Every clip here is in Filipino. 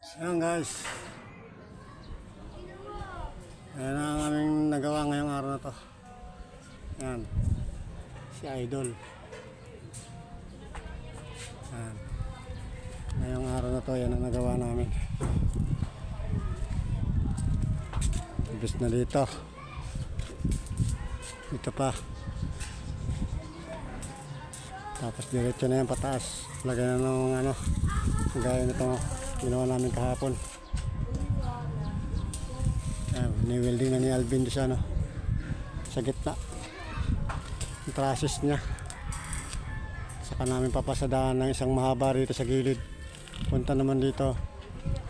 Ayan guys, ayan ang aming nagawa ngayong araw na to. Ayan, si Idol. Ayan, ngayong araw na to, yan ang nagawa namin. Ibis na dito. Ito pa. Tapos diretso na yan pataas. Lagay na ng ano, gaya na ito ginawa namin kahapon. Ni-welding na ni Alvin doon ano, sa gitna yung trusses nya. Saka namin papasadaan ng isang mahaba rito sa gilid. Punta naman dito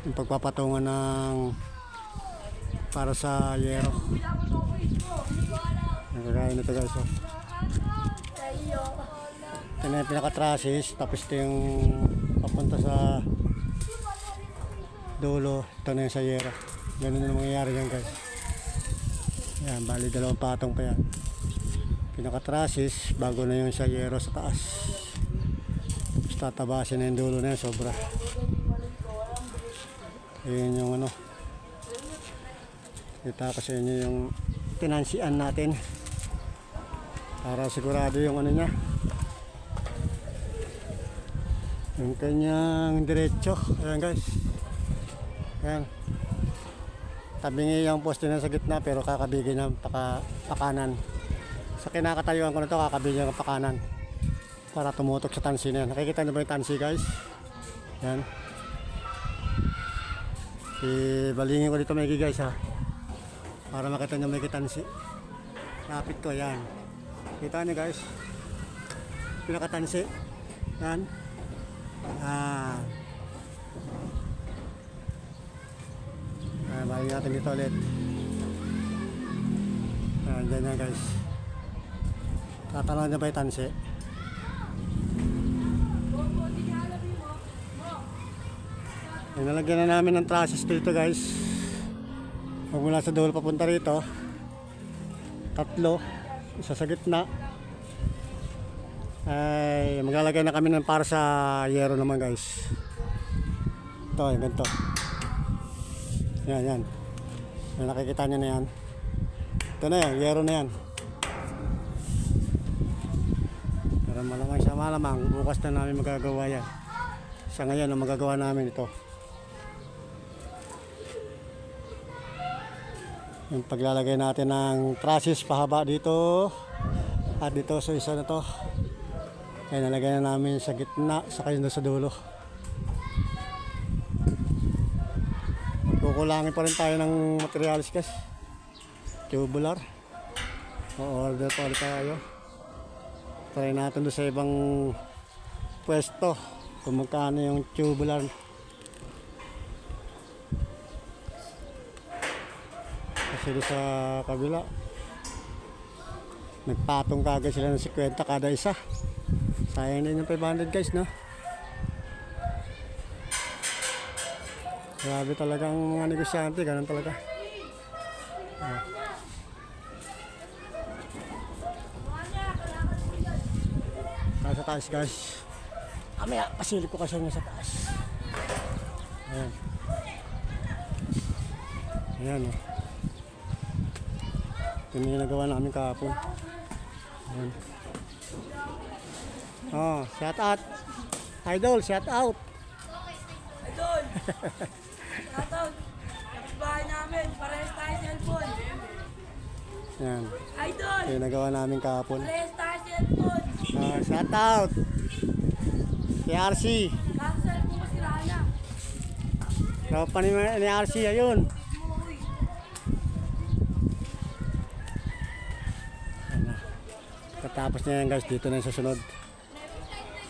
yung pagpapatungan ng para sa yero. Nagkakain nito guys, oh. Ito na yung pinaka-trusses, tapos ito yung papunta sa dulo. Ito na yung sa yero. Ganun na mangyayari yan guys. Yan, bali dalawang patong pa yan. Pinaka-trusses, bago na yung sa yero sa taas. Tapos tatabasin na yung dulo na yan, sobra. Yun yung ano, kita ko sa inyo yung tinansian natin para sigurado yung ano nya, yung kanyang diretso. Ayan guys, ayan, tabingi yung poste na sa gitna pero kakabigin ng pakanan. Sa kinakatayuan ko na to, kakabigin ng pakanan para tumutok sa tansi na yan. Nakikita nyo ba yung tansi guys? Ayan, ibalingin ko dito may guys ha, para makita nyo may kitansi. Lapit ko, yan. Kita nyo guys, pinakatansi. Yan. Balik natin dito ulit. Dyan yan guys. Tatanaw nyo ba yung tansi? Nalagyan na namin ng trusses dito guys. Mula sa dulo papunta rito, tatlo, isa sa gitna. Ay maglalagay na kami ng para sa yero naman guys. Ito yung ganito. Yan, yan. May nakikita nyo na yan. Ito na yan, yero na yan. Pero malamang siya, malamang bukas na namin magagawa yan. Sa ngayon ang magagawa namin ito, yung paglalagay natin ng trusses pahaba dito at dito sa isa na to. Kaya nalagay na namin sa gitna saka yun sa dulo. Magkukulangin pa rin tayo ng materials guys, tubular. O-order pa ulit tayo. Try natin doon sa ibang pwesto kung magkano yung tubular. Kasi sa kabila nagpatong kagad sila ng 50 kada isa. Sayang din yung 500 guys, no? Grabe talagang mga negosyante, ganun talaga. Sa taas guys, amaya pasilip ko kasi sa taas. Ayan, ayan, oh. Ito yung nagawa namin kahapon. Ayan. Oh, shout out. Idol, shout out. Idol! Shout out! Kapitbahay namin, parehas tayo cellphone. Ayan. Idol! Ito yung nagawa namin kahapon. Parehas tayo cellphone. Shout out. RC. Kaso cellphone ko sila na. Tropa ni RC, ayun. Tapos na yan guys, dito na yung susunod.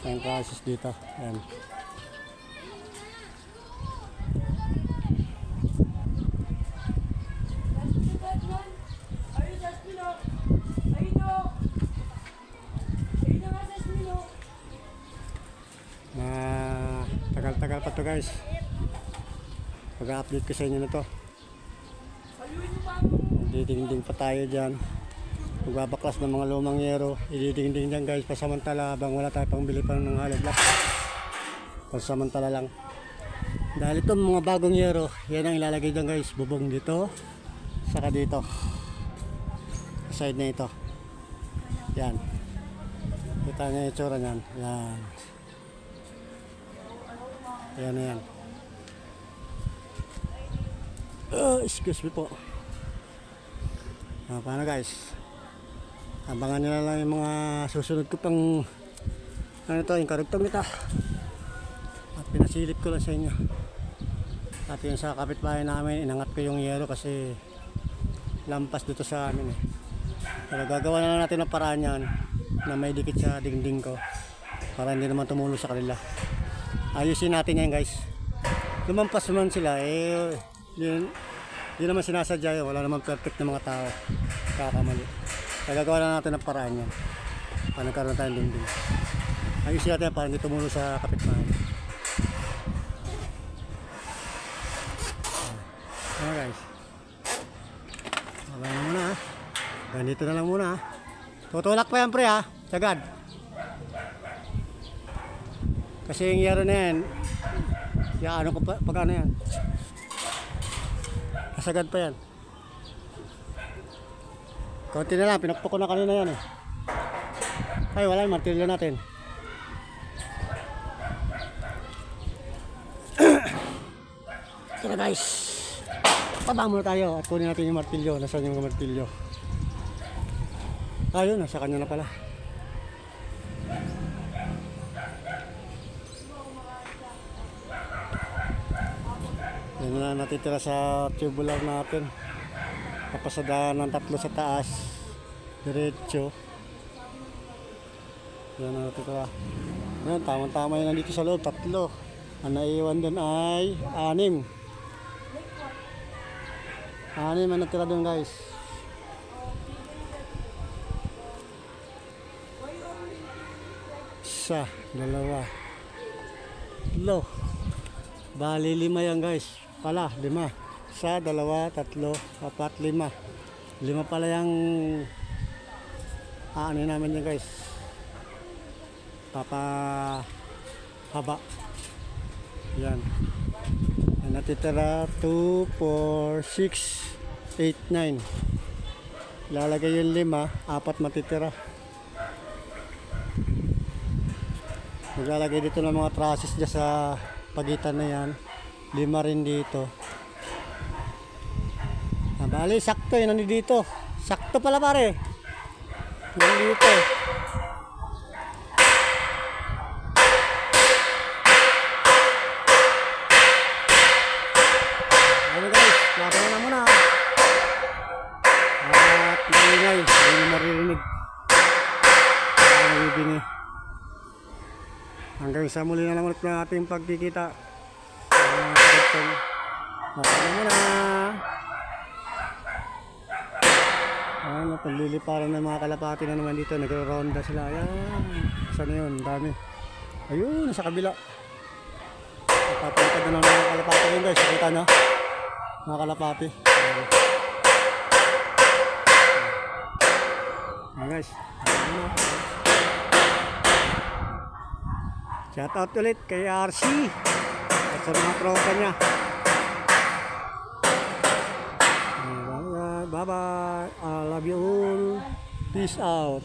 Ang process dito. Ayan. Tagal-tagal pa to guys. Pag-update ko sa inyo na to. Diding-ding pa tayo dyan. Magbabaklas ng mga lumang yero, ididing-ding dyan guys, pasamantala habang wala tayo pang bili pang ng halibla. Pasamantala lang. Dahil itong mga bagong yero, yan ang ilalagay dyan guys. Bubong dito, saka dito. Side na ito. Yan. Kita niya yung itsura niyan. Yan. Yan na yan. Excuse me po. Paano guys? Abangan nyo na lang yung mga susunod ko pang ano to, yung karugtong nito. At pinasilip ko lang sa inyo. At yung sa kapitbahay namin, inangat ko yung yero kasi lampas dito sa amin eh. Pero gagawa na lang natin ng paraan yan na may dikit sa dingding ko para hindi naman tumulo sa kanila. Ayusin natin yan guys. Lumampas naman sila eh, di naman sinasadya yun. Wala naman perfect na mga tao, kakamali. Kaya gagawa na natin ng paraan yan para nagkaroon tayong dingding. Ayusin natin yan para hindi tumulo sa kapitbahay. Ano guys, wala na muna ha. Ganito na lang muna ha. Tutulak pa yan pre ha, sagad. Kasi yung yero na yan, ano ko pa, pag ano yan, kasagad pa yan. Konti na lang, pinakpok ko na kanina yan eh. Ay wala yung martilyo natin. Kaya guys, pababa muna tayo at kunin natin yung martilyo. Nasaan yung martilyo? Ayun, nasa kanya na pala. Yan na natitira sa tubular natin. Kapasadahan ng 3 sa taas. Diretso. Yan na natitira. Yan, tamang-tama yun nandito sa loob. 3. Ang naiwan doon ay 6. 6 ang natira doon guys. Isa, 2, 3. Bali 5 yan guys. Pala, 5. Isa, 2, 3, 4, 5. 5 pala yung ano namin yan guys. Haba. Yan. Ang natitira 2, 4, 6, 8, 9. Lalagay yung 5, 4 matitira. Maglalagay dito ng mga trusses dyan sa pagitan na yan. 5 rin dito. Bali, sakto yun. Nandito. Sakto pala pare. Nandito. Ano guys, laban na muna. At maingay. Hindi nyo maririnig. Nabibingi. Hanggang sa muli na lang ulit ng ating pagkikita. Laban na muna. Ano, pagliliparan ng mga kalapati na naman dito. Nagro-ronda sila. Ayan. Saan na yun? Dami. Ayun, nasa kabila. Napapalitan na ng mga kalapati yun guys. Nakita nyo? Mga kalapati. Ayan guys. Shout out ulit kay RC. At sa mga tropa niya. Bye bye. I love you all. Peace out.